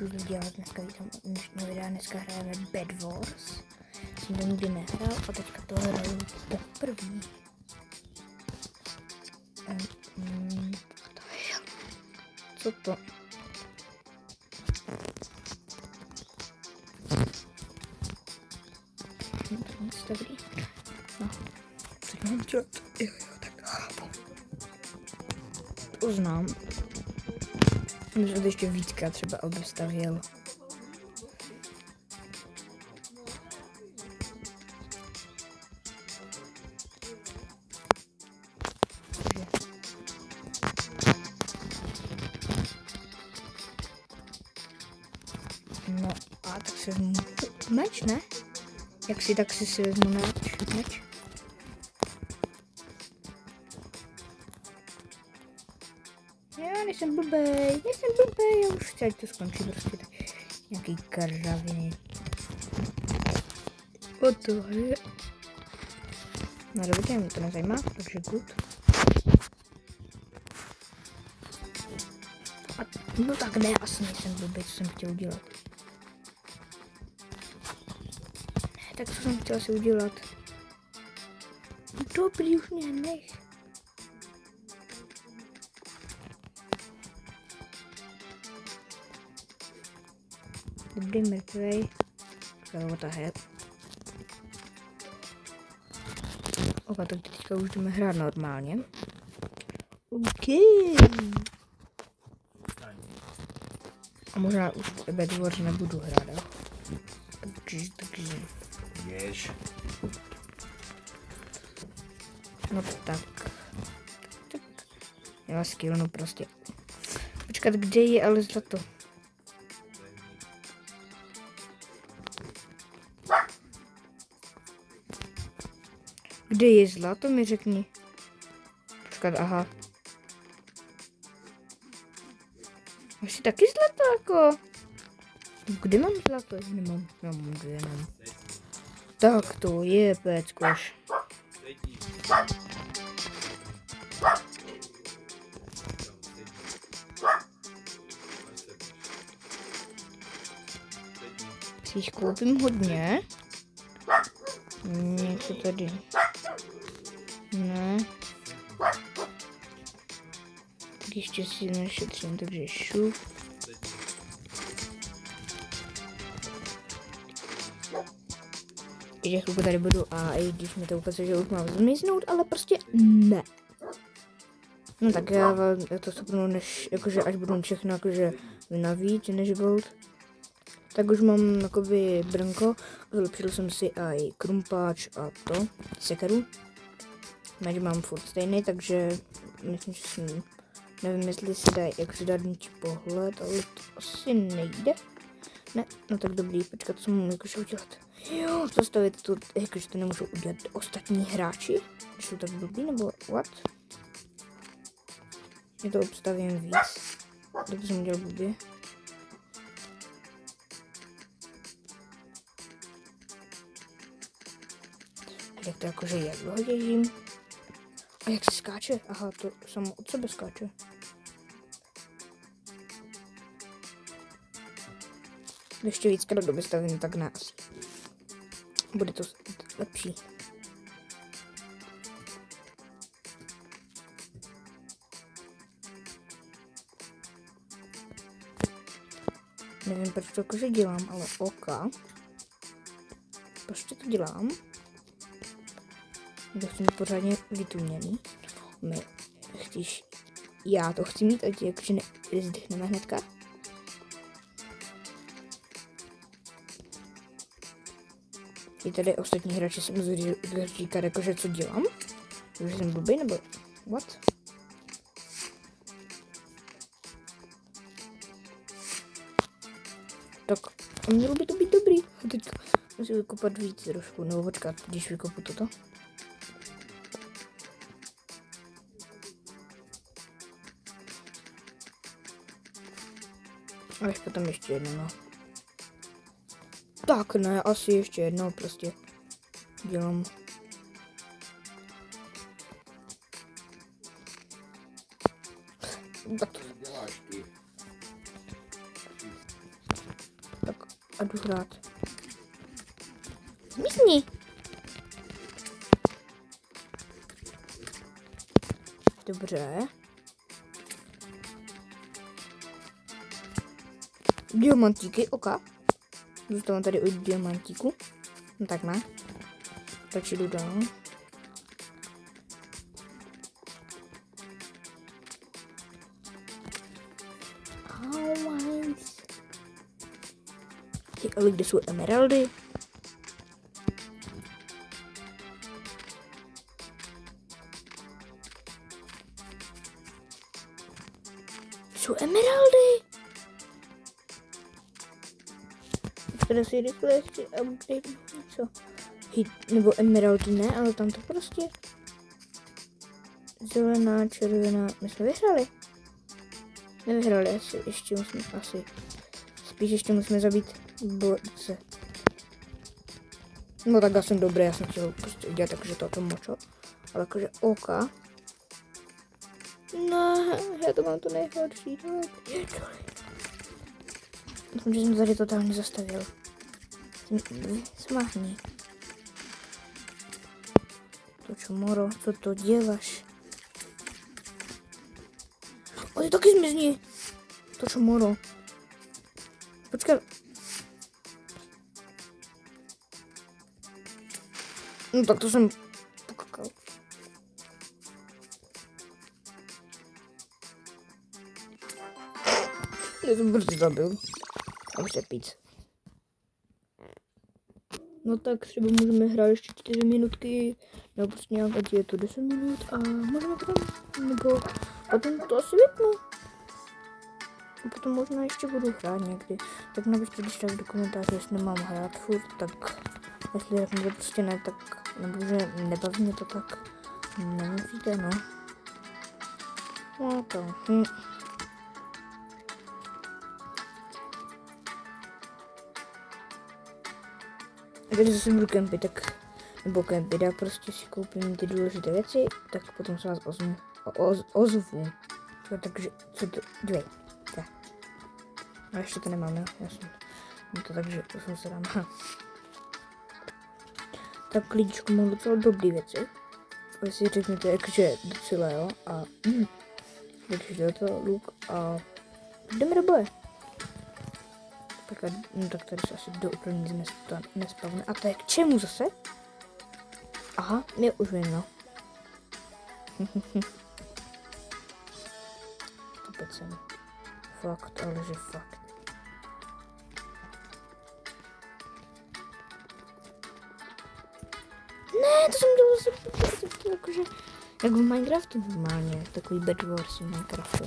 můžu dělat dneska, vítám dnešního videa, dneska hrajeme Bed Wars. Jsem to nikdy nehrál a teďka to hraju poprvé. Co to? To nic dobrý. No, co mám dělat? Jo, tak chápu. To znám. Můžu to ještě víckrát třeba obestavěl. No a tak si vezmu meč, ne? Jak si tak si vezmu meč? Já nejsem blbej, já už chci, ať to skončí prostě tak nějaký kraviny. O tohle. No dobře, mě to nezajímá, takže good. A, no tak ne, asi nejsem blbej, co jsem chtěl udělat. Ne, tak co jsem chtěl si udělat? Dobrý, už mě nech. Dobrý, mrtvej. What the hell? Ok, tak teďka už jdeme hrát normálně. OK. A možná už Bed Wars nebudu hrát, jo? Takže. Jež. No tak. Já vás killnu prostě. Počkat, kde je ale zlato? Kde je zlato, mi řekni. Počkat, aha. Máš si taky zlato, jako? Kde mám zlato? Nemám, já mám dvě, nemám. Tak to je peckoš. Si jich koupím hodně. Něco tady. Ne. Tak ještě si našetřím, takže šup. Ještě chvilku tady budu a i když mi to ukazuje, že už mám zmiznout, ale prostě ne. No tak já to stopnu, než jakože až budu všechno jakože navíc než gold. Tak už mám jakoby brnko, vylepšil jsem si i krumpáč a to, sekeru. Meč mám furt stejný, takže myslím, že jsem, nevím, jestli si dají jakože dát něčí pohled, ale to asi nejde. Ne, no tak dobrý, počkat, co mám jakože udělat. Jo, zastavit to, jakože to nemůžou udělat ostatní hráči, když jsou tak blbý, nebo what? Já to obstavím víc, tak jsem udělal blbě. Jak to jakože jak ho děžím? A jak se skáče? Aha, to samo od sebe skáče. Ještě víckrát dovystavím, tak ne asi. Bude to lepší. Nevím, proč to jakože dělám, ale OK. Prostě to dělám. To chci mít pořádně vytuněný. My chcíš, já to chci mít, ať jakože nezdechneme hnedka. I tady ostatní hráči se můžu říkat jakože co dělám. Že jsem blbý nebo what? Tak a mělo by to být dobrý. A teďka musím vykopat víc trošku, nebo počkat, když vykopu toto. A až potom ještě jedno, no. Tak ne, asi ještě jedno prostě dělám. a jdu hrát. Zmizni. Dobře. Diamantíky, oka. Zůstávám tady od diamantíku. No tak ne. Radši jdu dál. Ale kde jsou emeraldy? Jsou emeraldy! Teda si rychle ještě upgrade něco. Nebo emeraldy ne, ale tam to prostě. Zelená, červená. My jsme vyhráli. Nevyhráli, ještě musíme spíš ještě musíme zabít borce. No tak já jsem dobrý, já jsem chtěl prostě udělat takže to močo. Ale jakože oka. No, já to mám to nejhorší. Myslím, že jsem tady totálně zastavil. Smáhni. To čomoro, co to děláš? O, ty taky zmizni. To čomoro. Počkej. No tak to jsem pokakal. Já jsem prostě zabil. Mám se pít. No tak třeba můžeme hrát ještě 4 minutky, nebo prostě nějak, ať je to 10 minut a můžeme potom, nebo potom to asi vypnu. A potom možná ještě budu hrát někdy. Tak napište když tak do komentáře, jestli nemám hrát furt, tak jestli řeknete prostě ne, tak nebo že nebaví mě to, tak nemusíte, no. No to. Když zase budu kempit, tak nebo kempit, já prostě si koupím ty důležité věci, tak potom se vás ozvu. Takže, co to, dvě. Tak. A ještě to nemám, jo? Já jsem, no to takže, to jsem se dám. Tak klíčku mám docela dobrý věci. Vy si řeknete, jakže docela, jo? A takže to luk a jdeme do boje. No tak tady se asi do úplně nic nespavne. A to je k čemu zase? Aha, mě už vím, no. To pecem. Fakt, ale že fakt. Ne, to jsem dal zase jakože, jak v Minecraftu normálně, takový Bed Wars v Minecraftu.